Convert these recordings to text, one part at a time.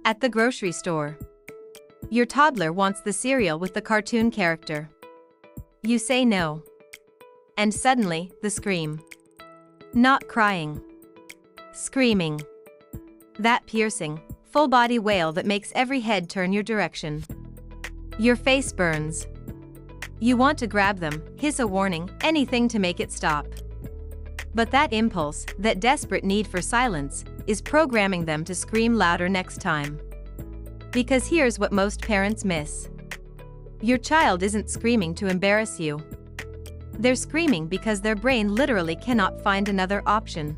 At the grocery store. Your toddler wants the cereal with the cartoon character. You say no. And suddenly, the scream. Not crying. Screaming. That piercing, full-body wail that makes every head turn your direction. Your face burns. You want to grab them, hiss a warning, anything to make it stop. But that impulse, that desperate need for silence, is programming them to scream louder next time. Because here's what most parents miss. Your child isn't screaming to embarrass you. They're screaming because their brain literally cannot find another option.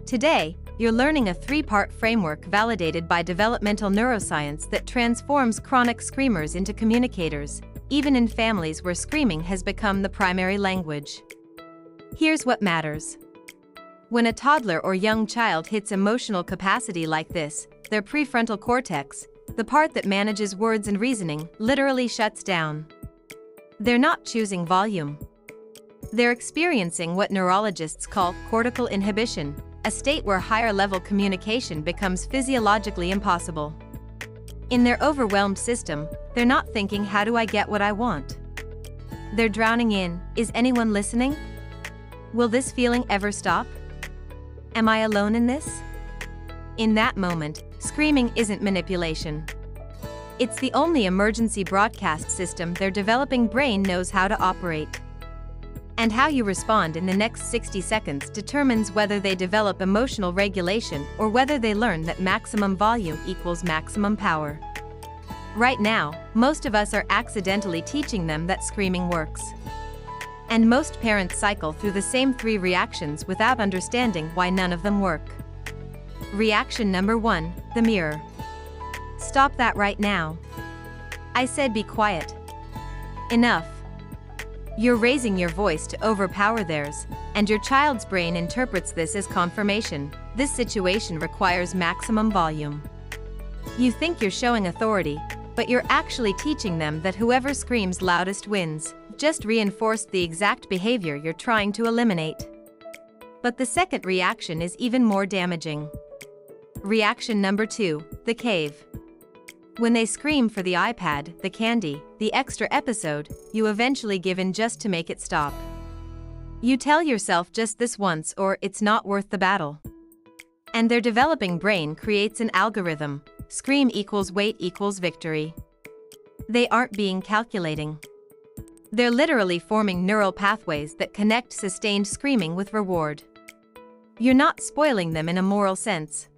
Today, you're learning a 3-part framework validated by developmental neuroscience that transforms chronic screamers into communicators, even in families where screaming has become the primary language. Here's what matters. When a toddler or young child hits emotional capacity like this, their prefrontal cortex, the part that manages words and reasoning, literally shuts down. They're not choosing volume. They're experiencing what neurologists call cortical inhibition, a state where higher-level communication becomes physiologically impossible. In their overwhelmed system, they're not thinking, how do I get what I want? They're drowning in, is anyone listening? Will this feeling ever stop? Am I alone in this? In that moment, screaming isn't manipulation. It's the only emergency broadcast system their developing brain knows how to operate. And how you respond in the next 60 seconds determines whether they develop emotional regulation or whether they learn that maximum volume equals maximum power. Right now, most of us are accidentally teaching them that screaming works. And most parents cycle through the same 3 reactions without understanding why none of them work. Reaction number 1, the mirror. Stop that right now. I said be quiet. Enough. You're raising your voice to overpower theirs, and your child's brain interprets this as confirmation. This situation requires maximum volume. You think you're showing authority, but you're actually teaching them that whoever screams loudest wins. Just reinforced the exact behavior you're trying to eliminate. But the second reaction is even more damaging. Reaction number 2, the cave. When they scream for the iPad, the candy, the extra episode, you eventually give in just to make it stop. You tell yourself just this once or it's not worth the battle. And their developing brain creates an algorithm. Scream equals wait equals victory. They aren't being calculating. They're literally forming neural pathways that connect sustained screaming with reward. You're not spoiling them in a moral sense.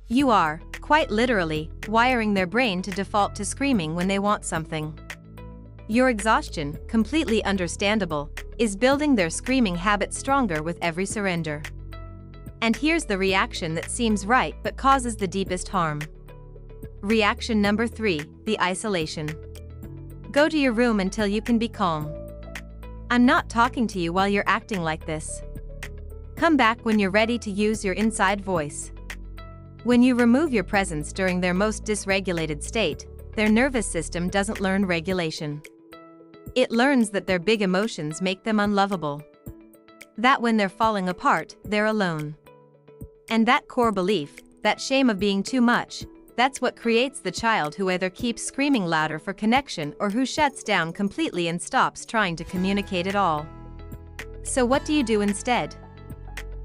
You are, quite literally, wiring their brain to default to screaming when they want something. Your exhaustion, completely understandable, is building their screaming habit stronger with every surrender. And here's the reaction that seems right but causes the deepest harm. Reaction number 3, the isolation. Go to your room until you can be calm. I'm not talking to you while you're acting like this. Come back when you're ready to use your inside voice. When you remove your presence during their most dysregulated state, their nervous system doesn't learn regulation. It learns that their big emotions make them unlovable. That when they're falling apart, they're alone. And that core belief, that shame of being too much, that's what creates the child who either keeps screaming louder for connection or who shuts down completely and stops trying to communicate at all. So what do you do instead?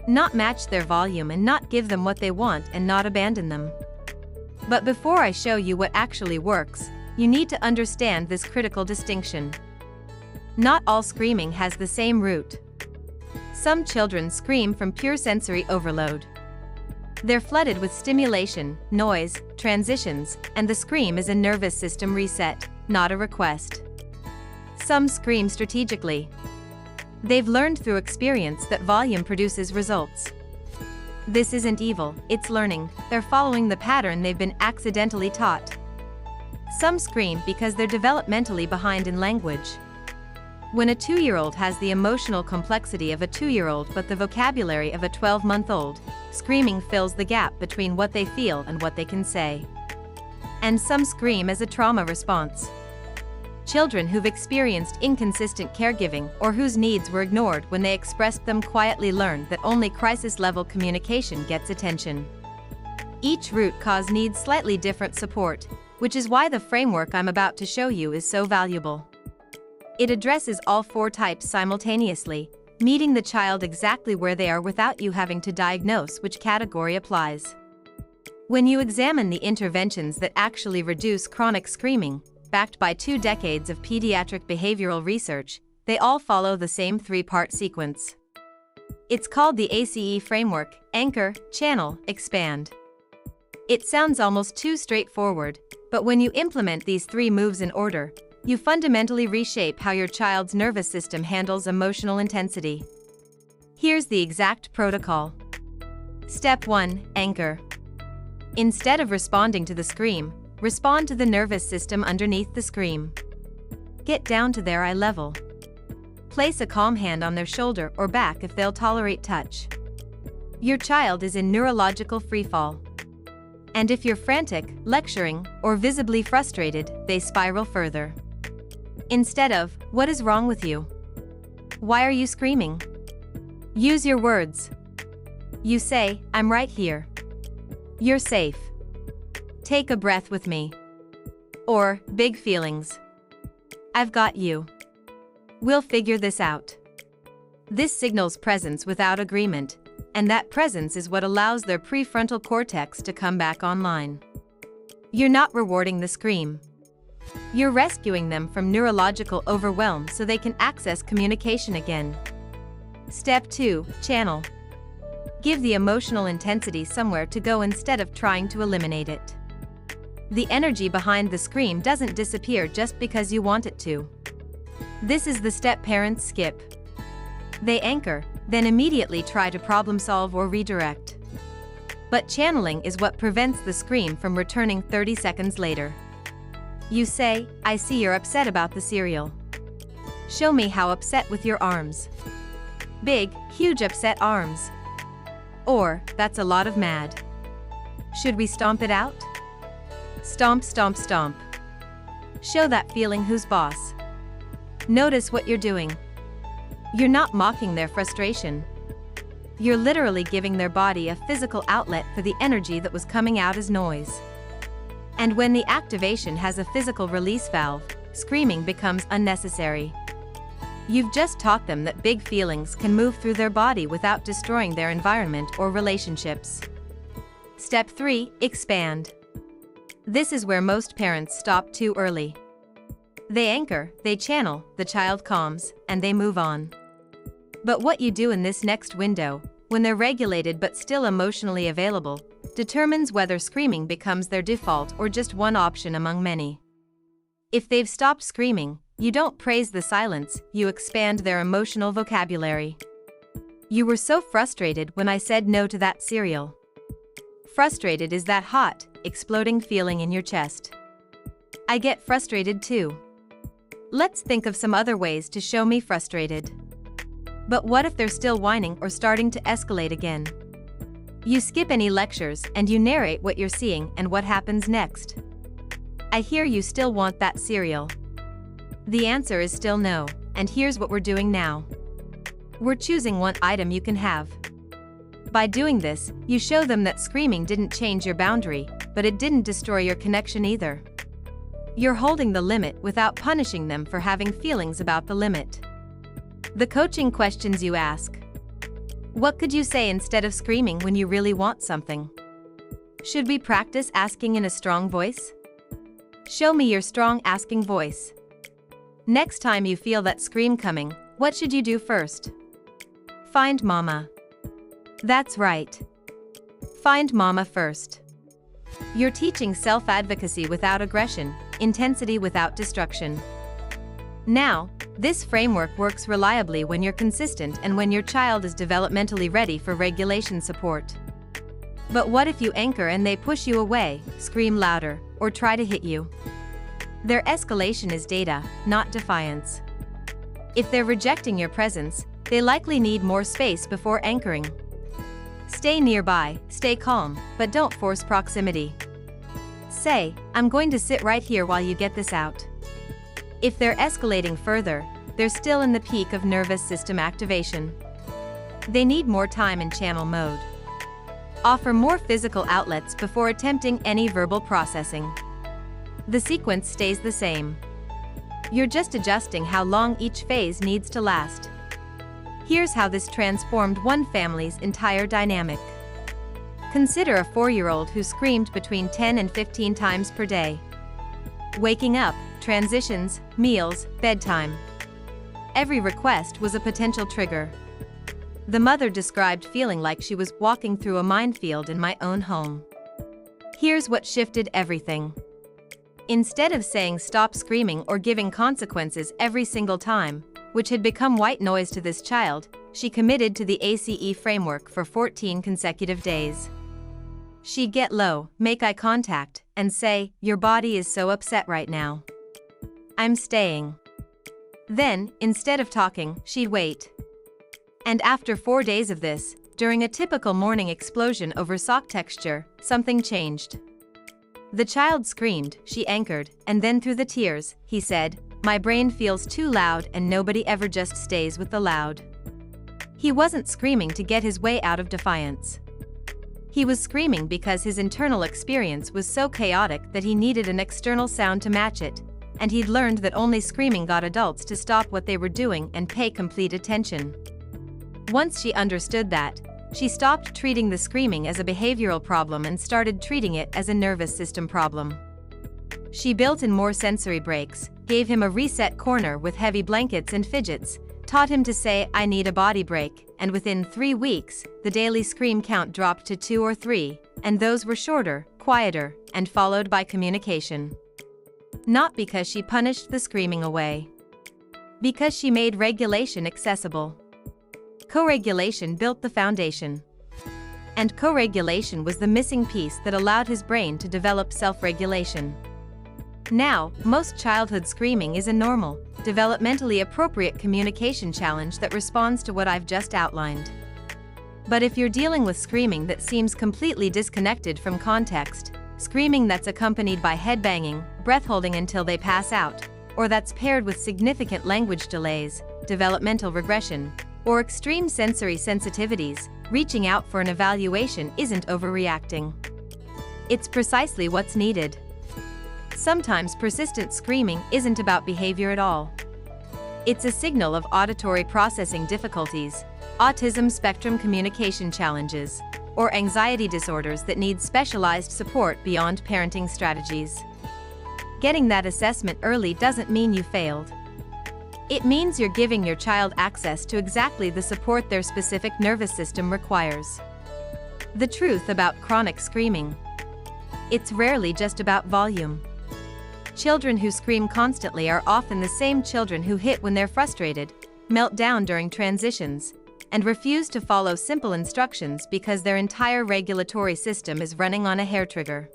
Not match their volume and not give them what they want and not abandon them. But before I show you what actually works, you need to understand this critical distinction. Not all screaming has the same root. Some children scream from pure sensory overload. They're flooded with stimulation, noise, transitions, and the scream is a nervous system reset, not a request. Some scream strategically. They've learned through experience that volume produces results. This isn't evil, it's learning. They're following the pattern they've been accidentally taught. Some scream because they're developmentally behind in language. When a 2-year-old has the emotional complexity of a 2-year-old but the vocabulary of a 12-month-old, screaming fills the gap between what they feel and what they can say. And some scream as a trauma response. Children who've experienced inconsistent caregiving or whose needs were ignored when they expressed them quietly learn that only crisis-level communication gets attention. Each root cause needs slightly different support, which is why the framework I'm about to show you is so valuable. It addresses all 4 types simultaneously, meeting the child exactly where they are without you having to diagnose which category applies. When you examine the interventions that actually reduce chronic screaming, backed by 2 decades of pediatric behavioral research, they all follow the same 3-part sequence. It's called the ACE framework: anchor, channel, expand. It sounds almost too straightforward, but when you implement these 3 moves in order, you fundamentally reshape how your child's nervous system handles emotional intensity. Here's the exact protocol. Step 1. Anchor. Instead of responding to the scream, respond to the nervous system underneath the scream. Get down to their eye level. Place a calm hand on their shoulder or back if they'll tolerate touch. Your child is in neurological freefall. And if you're frantic, lecturing, or visibly frustrated, they spiral further. Instead of, "What is wrong with you? Why are you screaming?" Use your words. You say, "I'm right here. You're safe. Take a breath with me." Or, big feelings. "I've got you. We'll figure this out." This signals presence without agreement, and that presence is what allows their prefrontal cortex to come back online. You're not rewarding the scream. You're rescuing them from neurological overwhelm so they can access communication again. Step 2. Channel. Give the emotional intensity somewhere to go instead of trying to eliminate it. The energy behind the scream doesn't disappear just because you want it to. This is the step parents skip. They anchor, then immediately try to problem solve or redirect. But channeling is what prevents the scream from returning 30 seconds later. You say, "I see you're upset about the cereal. Show me how upset with your arms." Big, huge upset arms. Or, "That's a lot of mad. Should we stomp it out?" Stomp, stomp, stomp. Show that feeling who's boss. Notice what you're doing. You're not mocking their frustration. You're literally giving their body a physical outlet for the energy that was coming out as noise. And when the activation has a physical release valve, screaming becomes unnecessary. You've just taught them that big feelings can move through their body without destroying their environment or relationships. Step 3. Expand. This is where most parents stop too early. They anchor, they channel, the child calms, and they move on. But what you do in this next window, when they're regulated but still emotionally available, determines whether screaming becomes their default or just one option among many. If they've stopped screaming, you don't praise the silence, you expand their emotional vocabulary. "You were so frustrated when I said no to that cereal." Frustrated is that hot, exploding feeling in your chest. "I get frustrated too. Let's think of some other ways to show me frustrated." But what if they're still whining or starting to escalate again? You skip any lectures and you narrate what you're seeing and what happens next. "I hear you still want that cereal." The answer is still no, and here's what we're doing now. We're choosing one item you can have. By doing this, you show them that screaming didn't change your boundary, but it didn't destroy your connection either. You're holding the limit without punishing them for having feelings about the limit. The coaching questions you ask. What could you say instead of screaming when you really want something? Should we practice asking in a strong voice? Show me your strong asking voice. Next time you feel that scream coming, what should you do first? Find mama. That's right. Find mama first. You're teaching self-advocacy without aggression, intensity without destruction. Now, this framework works reliably when you're consistent and when your child is developmentally ready for regulation support. But what if you anchor and they push you away, scream louder, or try to hit you? Their escalation is data, not defiance. If they're rejecting your presence, they likely need more space before anchoring. Stay nearby, stay calm, but don't force proximity. Say, "I'm going to sit right here while you get this out." If they're escalating further, they're still in the peak of nervous system activation. They need more time in channel mode. Offer more physical outlets before attempting any verbal processing. The sequence stays the same. You're just adjusting how long each phase needs to last. Here's how this transformed one family's entire dynamic. Consider a 4-year-old who screamed between 10 and 15 times per day. Waking up, transitions, meals, bedtime. Every request was a potential trigger. The mother described feeling like she was walking through a minefield in my own home. Here's what shifted everything. Instead of saying stop screaming or giving consequences every single time, which had become white noise to this child, she committed to the ACE framework for 14 consecutive days. She'd get low, make eye contact, and say, "Your body is so upset right now. I'm staying." Then, instead of talking, she'd wait. And after 4 days of this, during a typical morning explosion over sock texture, something changed. The child screamed, she anchored, and then through the tears, he said, "My brain feels too loud and nobody ever just stays with the loud." He wasn't screaming to get his way out of defiance. He was screaming because his internal experience was so chaotic that he needed an external sound to match it, and he'd learned that only screaming got adults to stop what they were doing and pay complete attention. Once she understood that, she stopped treating the screaming as a behavioral problem and started treating it as a nervous system problem. She built in more sensory breaks, gave him a reset corner with heavy blankets and fidgets, taught him to say, "I need a body break," and within 3 weeks, the daily scream count dropped to 2 or 3, and those were shorter, quieter, and followed by communication. Not because she punished the screaming away. Because she made regulation accessible. Co-regulation built the foundation. And co-regulation was the missing piece that allowed his brain to develop self-regulation. Now, most childhood screaming is a normal, developmentally appropriate communication challenge that responds to what I've just outlined. But if you're dealing with screaming that seems completely disconnected from context, screaming that's accompanied by headbanging, breath-holding until they pass out, or that's paired with significant language delays, developmental regression, or extreme sensory sensitivities, reaching out for an evaluation isn't overreacting. It's precisely what's needed. Sometimes persistent screaming isn't about behavior at all. It's a signal of auditory processing difficulties, autism spectrum communication challenges, or anxiety disorders that need specialized support beyond parenting strategies. Getting that assessment early doesn't mean you failed. It means you're giving your child access to exactly the support their specific nervous system requires. The truth about chronic screaming. It's rarely just about volume. Children who scream constantly are often the same children who hit when they're frustrated, melt down during transitions, and refuse to follow simple instructions because their entire regulatory system is running on a hair trigger.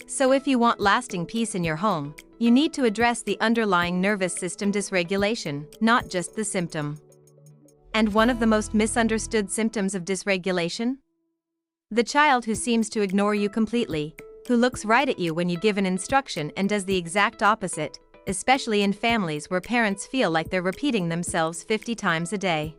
So if you want lasting peace in your home, you need to address the underlying nervous system dysregulation, not just the symptom. And one of the most misunderstood symptoms of dysregulation? The child who seems to ignore you completely, who looks right at you when you give an instruction and does the exact opposite, especially in families where parents feel like they're repeating themselves 50 times a day.